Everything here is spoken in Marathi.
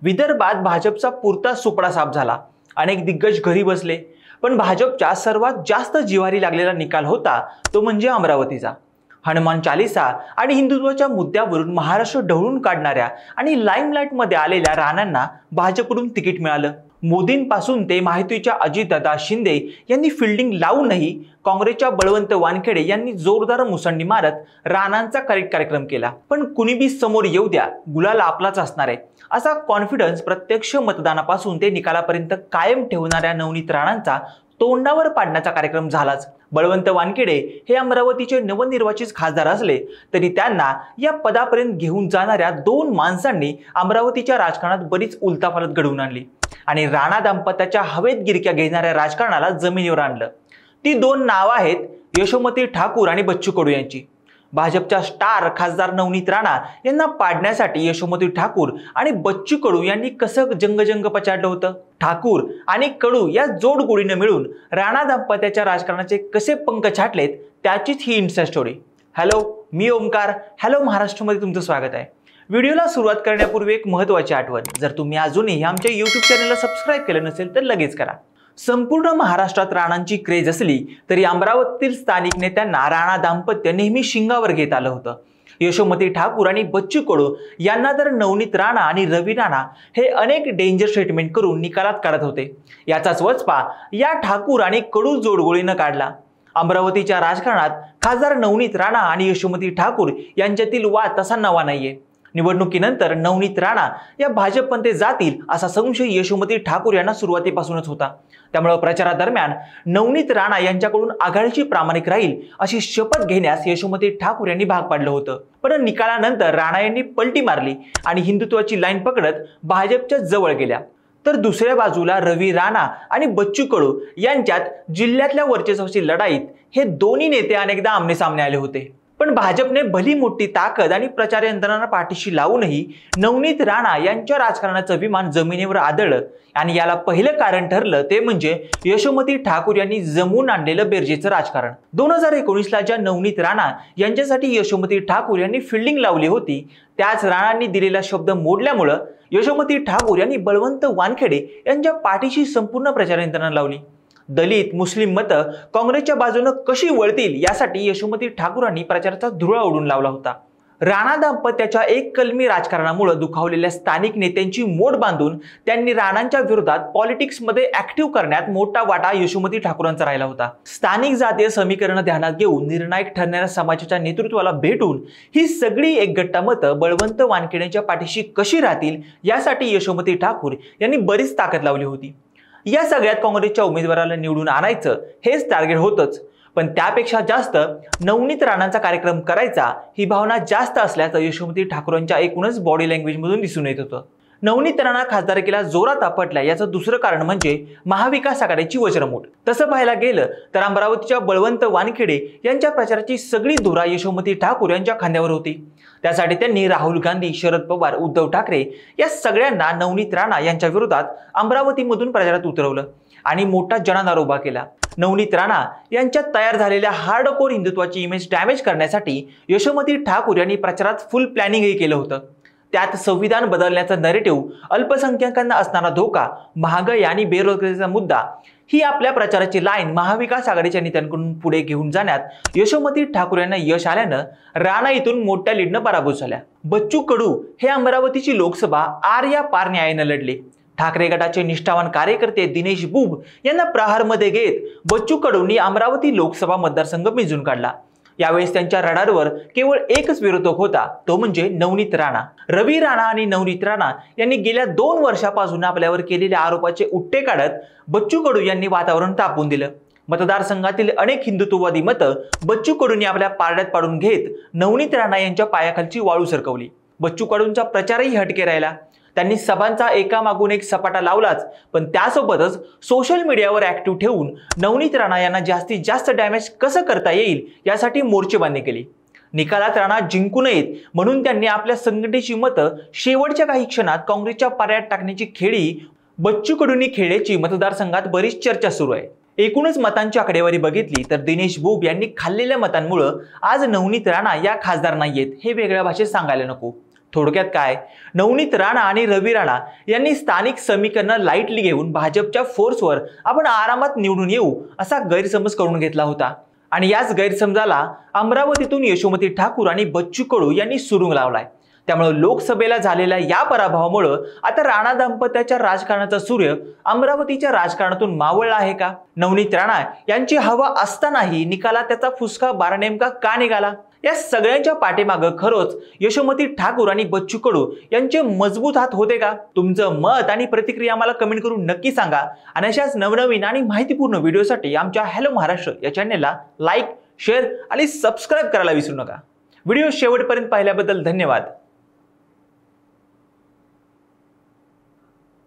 विदर्भात भाजपचा पुरता सुपडा साफ झाला। अनेक दिग्गज घरी बसले, पण भाजपच्या सर्वात जास्त जिव्हारी लागलेला निकाल होता तो म्हणजे अमरावतीचा। हनुमान चालीसा आणि हिंदुत्वाच्या मुद्द्यावरून महाराष्ट्र ढवळून काढणाऱ्या आणि लाईमलाईटमध्ये आलेल्या राणांना भाजपकडून तिकीट मिळालं। मोदींपासून ते माहितीच्या अजितदादा शिंदे यांनी फिल्डिंग लावूनही काँग्रेसच्या बळवंत वानखेडे यांनी जोरदार मुसंडी मारत राणांचा कार्यक्रम केला। पण कुणीबी समोर येऊ द्या, गुलाल आपलाच असणार आहे असा कॉन्फिडन्स प्रत्यक्ष मतदानापासून ते निकालापर्यंत कायम ठेवणाऱ्या नवनीत राणांचा तोंडावर पाडण्याचा कार्यक्रम झालाच। बळवंत वानखेडे हे अमरावतीचे नवनिर्वाचित खासदार असले तरी त्यांना या पदापर्यंत घेऊन जाणाऱ्या दोन माणसांनी अमरावतीच्या राजकारणात बरीच उलथापालथ घडवून आणली आणि राणा दाम्पत्याच्या हवेत गिरक्या घेणाऱ्या राजकारणाला जमिनीवर आणलं। ती दोन नावं आहेत यशोमती ठाकूर आणि बच्चू कडू यांची। भाजपच्या स्टार खासदार नवनीत राणा यांना पाडण्यासाठी यशोमती ठाकूर आणि बच्चू कडू यांनी कसं जंगजंग पछाडलं होतं। ठाकूर आणि कडू या जोडगोळीने मिळून राणा दाम्पत्याच्या राजकारणाचे कसे पंख छाटलेत त्याचीच ही इन्स्टा स्टोरी। हॅलो, मी ओमकार, हॅलो महाराष्ट्रमध्ये तुमचं स्वागत आहे। व्हिडिओला सुरुवात करण्यापूर्वी एक महत्त्वाची आठवण, जर तुम्ही अजूनही आमच्या यूट्यूब चॅनलला सबस्क्राईब केलं नसेल तर लगेच करा। संपूर्ण महाराष्ट्रात राणांची क्रेज असली तरी अमरावतीतील स्थानिक नेत्यांना राणा दाम्पत्य नेहमी शिंगावर घेत आलं होतं। यशोमती ठाकूर आणि बच्चू कडू यांना तर नवनीत राणा आणि रवी राणा हे अनेक डेंजर स्टेटमेंट करून निकालात काढत होते। याचाच वचपा या ठाकूर आणि कडू जोडगोळीनं काढला। अमरावतीच्या राजकारणात खासदार नवनीत राणा आणि यशोमती ठाकूर यांच्यातील वाद तसा नवा नाहीये। निवडणुकीनंतर नवनीत राणा या भाजपमध्ये जातील असा संशय यशोमती ठाकूर यांना सुरुवातीपासूनच होता। त्यामुळे प्रचारादरम्यान नवनीत राणा यांच्याकडून आघाडीची प्रामाणिक राहील अशी शपथ घेण्यास यशोमती ठाकूर यांनी भाग पाडलं होतं। पण निकालानंतर राणा यांनी पलटी मारली आणि हिंदुत्वाची लाईन पकडत भाजपच्या जवळ गेल्या। तर दुसऱ्या बाजूला रवी राणा आणि बच्चू कडू यांच्यात जिल्ह्यातल्या वर्चस्वाची लढाईत हे दोन्ही नेते अनेकदा आमनेसामने आले होते। पण भाजपने भली मोठी ताकद आणि प्रचार यंत्रणा पाठीशी लावूनही नवनीत राणा यांच्या राजकारणाचं विमान जमिनीवर आदळलं आणि याला पहिलं कारण ठरलं ते म्हणजे यशोमती ठाकूर यांनी जमवून आणलेलं बेरजेचं राजकारण। 2019ला ज्या नवनीत राणा यांच्यासाठी यशोमती ठाकूर यांनी फिल्डिंग लावली होती त्याच राणांनी दिलेला शब्द मोडल्यामुळे यशोमती ठाकूर यांनी बळवंत वानखेडे यांच्या पाठीशी संपूर्ण प्रचार यंत्रणा लावली। दलित मुस्लिम मतं काँग्रेसच्या बाजूने कशी वळतील यासाठी यशोमती ठाकूरांनी प्रचाराचा धुरळा उडून लावला होता। राणा दाम्पत्याच्या एक कलमी राजकारणामुळे दुखावलेल्या स्थानिक नेत्यांची मोड बांधून त्यांनी राणांच्या विरोधात पॉलिटिक्समध्ये ऍक्टिव्ह करण्यात मोठा वाटा यशोमती ठाकूरांचा राहिला होता। स्थानिक जातीय समीकरण ध्यानात घेऊन निर्णायक ठरणाऱ्या समाजाच्या नेतृत्वाला भेटून ही सगळी एकगट्टा मतं बळवंत वानखेडेंच्या पाठीशी कशी राहतील यासाठी यशोमती ठाकूर यांनी बरीच ताकद लावली होती। या सगळ्यात काँग्रेसच्या उमेदवाराला निवडून आणायचं हेच टार्गेट होतंच, पण त्यापेक्षा जास्त नवनीत राणांचा कार्यक्रम करायचा ही भावना जास्त असल्याचं यशोमती ठाकूरांच्या एकूणच बॉडी लँग्वेजमधून दिसून येत होतं। नवनीत राणा खासदारकीला जोरात आपटल्या याचं दुसरं कारण म्हणजे महाविकास आघाडीची वज्रमूठ। तसं पाहायला गेलं तर अमरावतीच्या बळवंत वानखेडे यांच्या प्रचाराची सगळी धुरा यशोमती ठाकूर यांच्या खांद्यावर होती। त्यासाठी त्यांनी राहुल गांधी, शरद पवार, उद्धव ठाकरे या सगळ्यांना नवनीत राणा यांच्या विरोधात अमरावतीमधून प्रचारात उतरवलं आणि मोठा जनाधार उभा केला। नवनीत राणा यांच्यात तयार झालेल्या हार्डकोर हिंदुत्वाची इमेज डॅमेज करण्यासाठी यशोमती ठाकूर यांनी प्रचारात फुल प्लॅनिंगही केलं होतं। त्यात संविधान बदलण्याचा नरेटिव्ह, अल्पसंख्याकांना असणारा धोका, महागाई आणि बेरोजगारीचा मुद्दा ही आपल्या प्रचाराची लाईन महाविकास आघाडीच्या नेत्यांकडून पुढे घेऊन जाण्यात यशोमती ठाकूर यांना यश आल्यानं राणा इथून मोठ्या लीडनं पराभूत झाल्या। बच्चू कडू हे अमरावतीची लोकसभा आर पार न्यायानं लढले। ठाकरे गटाचे निष्ठावान कार्यकर्ते दिनेश बुब यांना प्रहारमध्ये घेत बच्चू कडूंनी अमरावती लोकसभा मतदारसंघ मिंजून काढला। यावेळेस त्यांच्या रडारवर केवळ एकच विरोधक होता, तो म्हणजे नवनीत राणा। रवी राणा आणि नवनीत राणा यांनी गेल्या 2 वर्षापासून आपल्यावर केलेल्या आरोपाचे उट्टे काढत बच्चू कडू यांनी वातावरण तापवून दिलं। मतदारसंघातील अनेक हिंदुत्ववादी मतं बच्चू कडूंनी आपल्या पारड्यात पाडून घेत नवनीत राणा यांच्या पायाखालची वाळू सरकवली। बच्चू कडूंचा प्रचारही हटके राहिला। त्यांनी सभांचा एकामागून एक सपाटा लावलाच, पण त्यासोबतच सोशल मीडियावर ऍक्टिव्ह ठेवून नवनीत राणा यांना जास्तीत जास्त डॅमेज कसं करता येईल यासाठी मोर्चेबांधणी केली। निकालात राणा जिंकू नयेत म्हणून त्यांनी आपल्या संघटनेची मतं शेवटच्या काही क्षणात काँग्रेसच्या पारड्यात टाकण्याची खेळी बच्चू कडूंनी खेळल्याची मतदारसंघात बरीच चर्चा सुरू आहे। एकूणच मतांची आकडेवारी बघितली तर दिनेश बुब यांनी खाल्लेल्या मतांमुळे आज नवनीत राणा या खासदार नाहीयेत हे वेगळ्या भाषेत सांगायला नको। थोडक्यात काय, नवनीत राणा आणि रवी राणा यांनी स्थानिक समीकरणं लाईटली घेऊन भाजपच्या फोर्सवर आपण आरामात निवडून येऊ असा गैरसमज करून घेतला होता आणि याच गैरसमजाला अमरावतीतून यशोमती ठाकूर आणि बच्चू कडू यांनी सुरुंग लावलाय। त्यामुळे लोकसभेला झालेल्या या पराभवामुळे आता राणा दाम्पत्याच्या राजकारणाचा सूर्य अमरावतीच्या राजकारणातून मावळला आहे का? नवनीत राणा यांची हवा असतानाही निकालात त्याचा फुसका बारा नेमका का निघाला? या सगळ्यांच्या पाठीमागं खरोच यशोमती ठाकूर आणि बच्चू कडू यांचे मजबूत हात होते का? तुमचं मत आणि प्रतिक्रिया आम्हाला कमेंट करून नक्की सांगा आणि अशाच नवनवीन आणि माहितीपूर्ण व्हिडिओसाठी आमच्या हॅलो महाराष्ट्र या चॅनेलला लाईक, शेअर आणि सबस्क्राईब करायला विसरू नका। व्हिडिओ शेवटपर्यंत पाहिल्याबद्दल धन्यवाद।